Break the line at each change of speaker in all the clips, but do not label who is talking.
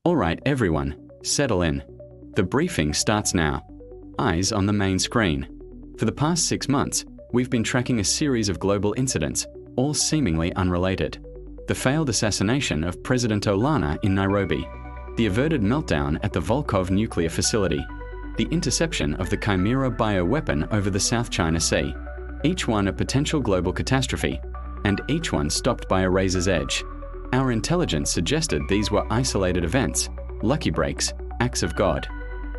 Alright everyone, settle in. The briefing starts now. Eyes on the main screen. For the past 6 months, we've been tracking a series of global incidents, all seemingly unrelated. The failed assassination of President Olana in Nairobi, the averted meltdown at the Volkhov nuclear facility, the interception of the Chimera bioweapon over the South China Sea, each one a potential global catastrophe, and each one stopped by a razor's edge. Our intelligence suggested these were isolated events, lucky breaks, acts of God.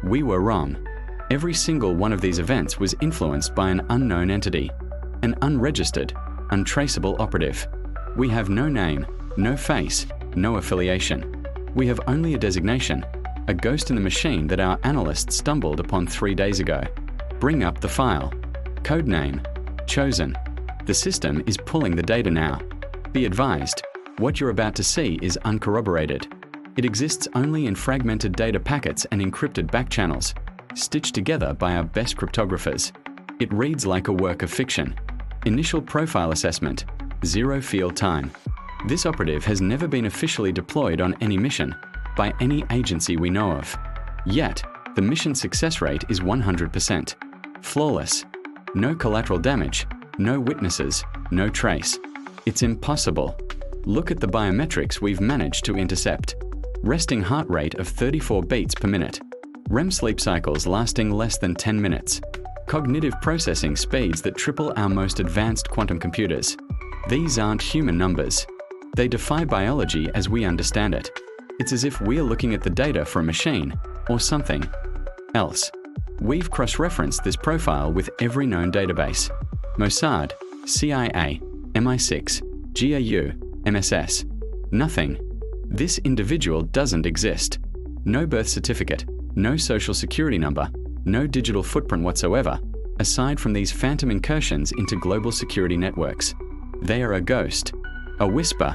We were wrong. Every single one of these events was influenced by an unknown entity, an unregistered, untraceable operative. We have no name, no face, no affiliation. We have only a designation, a ghost in the machine that our analysts stumbled upon 3 days ago. Bring up the file. Codename, Chosen. The system is pulling the data now. Be advised, what you're about to see is uncorroborated. It exists only in fragmented data packets and encrypted backchannels, stitched together by our best cryptographers. It reads like a work of fiction. Initial profile assessment, 0 field time. This operative has never been officially deployed on any mission, by any agency we know of. Yet, the mission success rate is 100%. Flawless. No collateral damage, no witnesses, no trace. It's impossible. Look at the biometrics we've managed to intercept. Resting heart rate of 34 beats per minute. REM sleep cycles lasting less than 10 minutes. Cognitive processing speeds that triple our most advanced quantum computers. These aren't human numbers. They defy biology as we understand it. It's as if we're looking at the data for a machine or something else. We've cross-referenced this profile with every known database. Mossad, CIA, MI6, GAU, MSS. Nothing. This individual doesn't exist. No birth certificate, no social security number, no digital footprint whatsoever, aside from these phantom incursions into global security networks. They are a ghost, a whisper,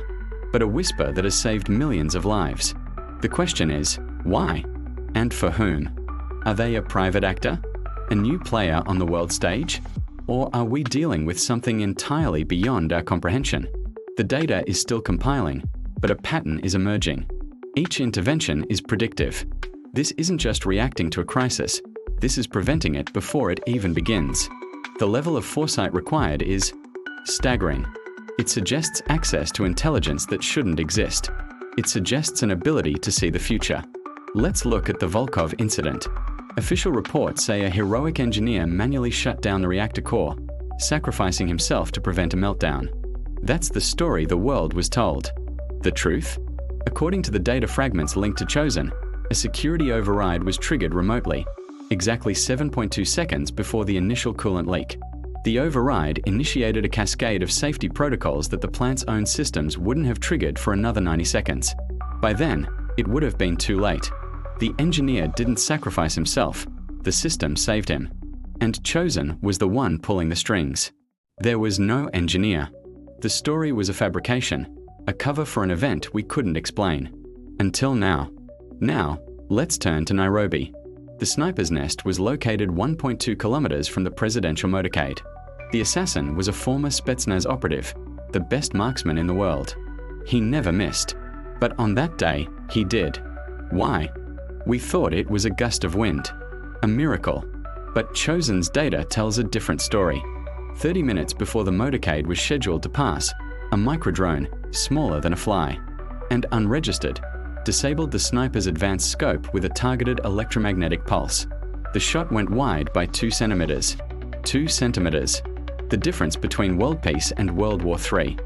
but a whisper that has saved millions of lives. The question is, why? And for whom? Are they a private actor? A new player on the world stage? Or are we dealing with something entirely beyond our comprehension? The data is still compiling, but a pattern is emerging. Each intervention is predictive. This isn't just reacting to a crisis, this is preventing it before it even begins. The level of foresight required is staggering. It suggests access to intelligence that shouldn't exist. It suggests an ability to see the future. Let's look at the Volkhov incident. Official reports say a heroic engineer manually shut down the reactor core, sacrificing himself to prevent a meltdown. That's the story the world was told. The truth? According to the data fragments linked to Chosen, a security override was triggered remotely, exactly 7.2 seconds before the initial coolant leak. The override initiated a cascade of safety protocols that the plant's own systems wouldn't have triggered for another 90 seconds. By then, it would have been too late. The engineer didn't sacrifice himself, the system saved him. And Chosen was the one pulling the strings. There was no engineer. The story was a fabrication, a cover for an event we couldn't explain. Until now. Now, let's turn to Nairobi. The sniper's nest was located 1.2 kilometers from the presidential motorcade. The assassin was a former Spetsnaz operative, the best marksman in the world. He never missed. But on that day, he did. Why? We thought it was a gust of wind. A miracle. But Chosen's data tells a different story. 30 minutes before the motorcade was scheduled to pass, a microdrone, smaller than a fly, and unregistered, disabled the sniper's advanced scope with a targeted electromagnetic pulse. The shot went wide by 2 centimeters. 2 centimeters. The difference between world peace and World War III.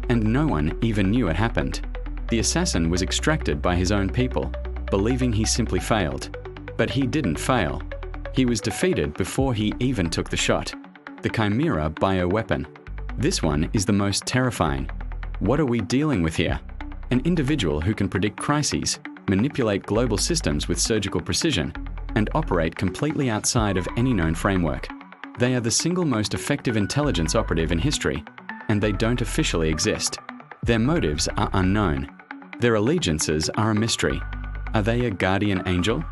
And no one even knew it happened. The assassin was extracted by his own people, believing he simply failed. But he didn't fail. He was defeated before he even took the shot. The Chimera bioweapon. This one is the most terrifying. What are we dealing with here? An individual who can predict crises, manipulate global systems with surgical precision, and operate completely outside of any known framework. They are the single most effective intelligence operative in history, and they don't officially exist. Their motives are unknown. Their allegiances are a mystery. Are they a guardian angel?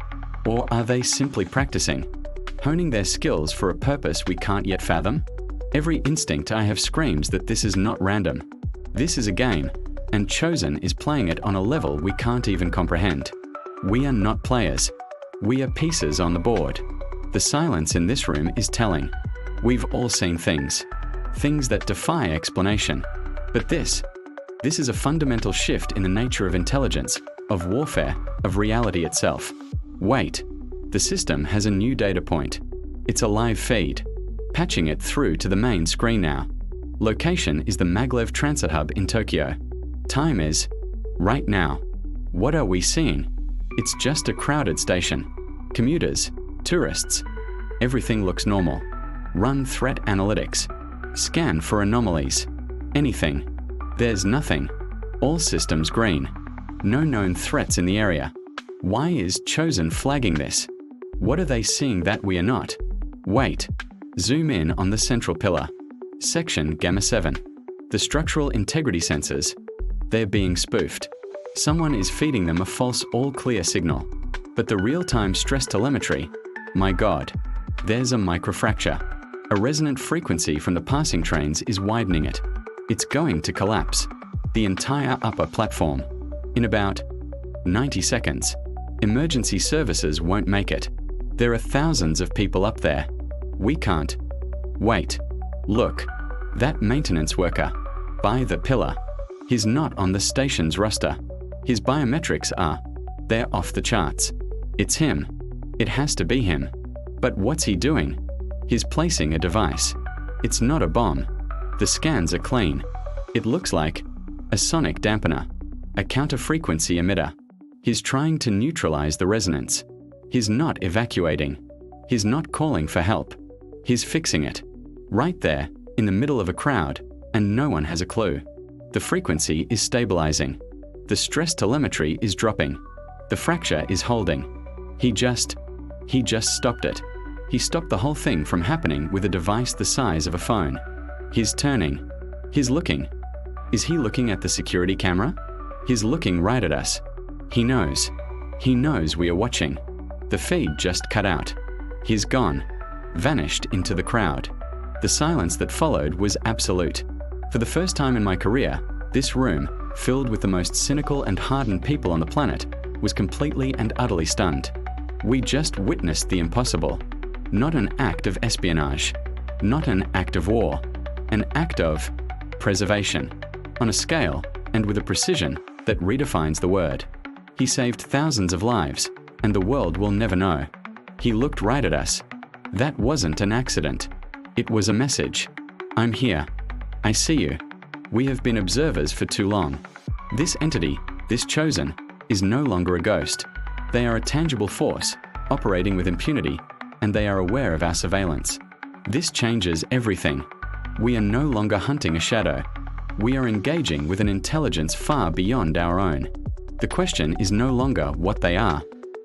Or are they simply practicing, honing their skills for a purpose we can't yet fathom? Every instinct I have screams that this is not random. This is a game, and Chosen is playing it on a level we can't even comprehend. We are not players. We are pieces on the board. The silence in this room is telling. We've all seen things that defy explanation. But this is a fundamental shift in the nature of intelligence, of warfare, of reality itself. Wait, the system has a new data point. It's a live feed, patching it through to the main screen now. Location is the Maglev Transit Hub in Tokyo. Time is right now. What are we seeing? It's just a crowded station. Commuters, tourists. Everything looks normal. Run threat analytics. Scan for anomalies. Anything. There's nothing. All systems green. No known threats in the area. Why is Chosen flagging this? What are they seeing that we are not? Wait. Zoom in on the central pillar. Section Gamma 7. The structural integrity sensors. They're being spoofed. Someone is feeding them a false all-clear signal. But the real-time stress telemetry, my God, there's a microfracture. A resonant frequency from the passing trains is widening it. It's going to collapse. The entire upper platform. In about 90 seconds. Emergency services won't make it. There are thousands of people up there. We can't. Wait. Look. That maintenance worker. By the pillar. He's not on the station's roster. His biometrics are. They're off the charts. It's him. It has to be him. But what's he doing? He's placing a device. It's not a bomb. The scans are clean. It looks like a sonic dampener, a counter-frequency emitter. He's trying to neutralize the resonance. He's not evacuating. He's not calling for help. He's fixing it. Right there, in the middle of a crowd, and no one has a clue. The frequency is stabilizing. The stress telemetry is dropping. The fracture is holding. He just stopped it. He stopped the whole thing from happening with a device the size of a phone. He's turning. He's looking. Is he looking at the security camera? He's looking right at us. He knows. He knows we are watching. The feed just cut out. He's gone. Vanished into the crowd. The silence that followed was absolute. For the first time in my career, this room, filled with the most cynical and hardened people on the planet, was completely and utterly stunned. We just witnessed the impossible. Not an act of espionage. Not an act of war. An act of preservation. On a scale and with a precision that redefines the word. He saved thousands of lives, and the world will never know. He looked right at us. That wasn't an accident. It was a message. I'm here. I see you. We have been observers for too long. This entity, this Chosen, is no longer a ghost. They are a tangible force, operating with impunity, and they are aware of our surveillance. This changes everything. We are no longer hunting a shadow. We are engaging with an intelligence far beyond our own. The question is no longer what they are.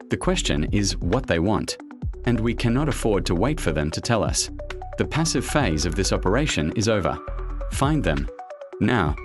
The question is what they want. And we cannot afford to wait for them to tell us. The passive phase of this operation is over. Find them. Now.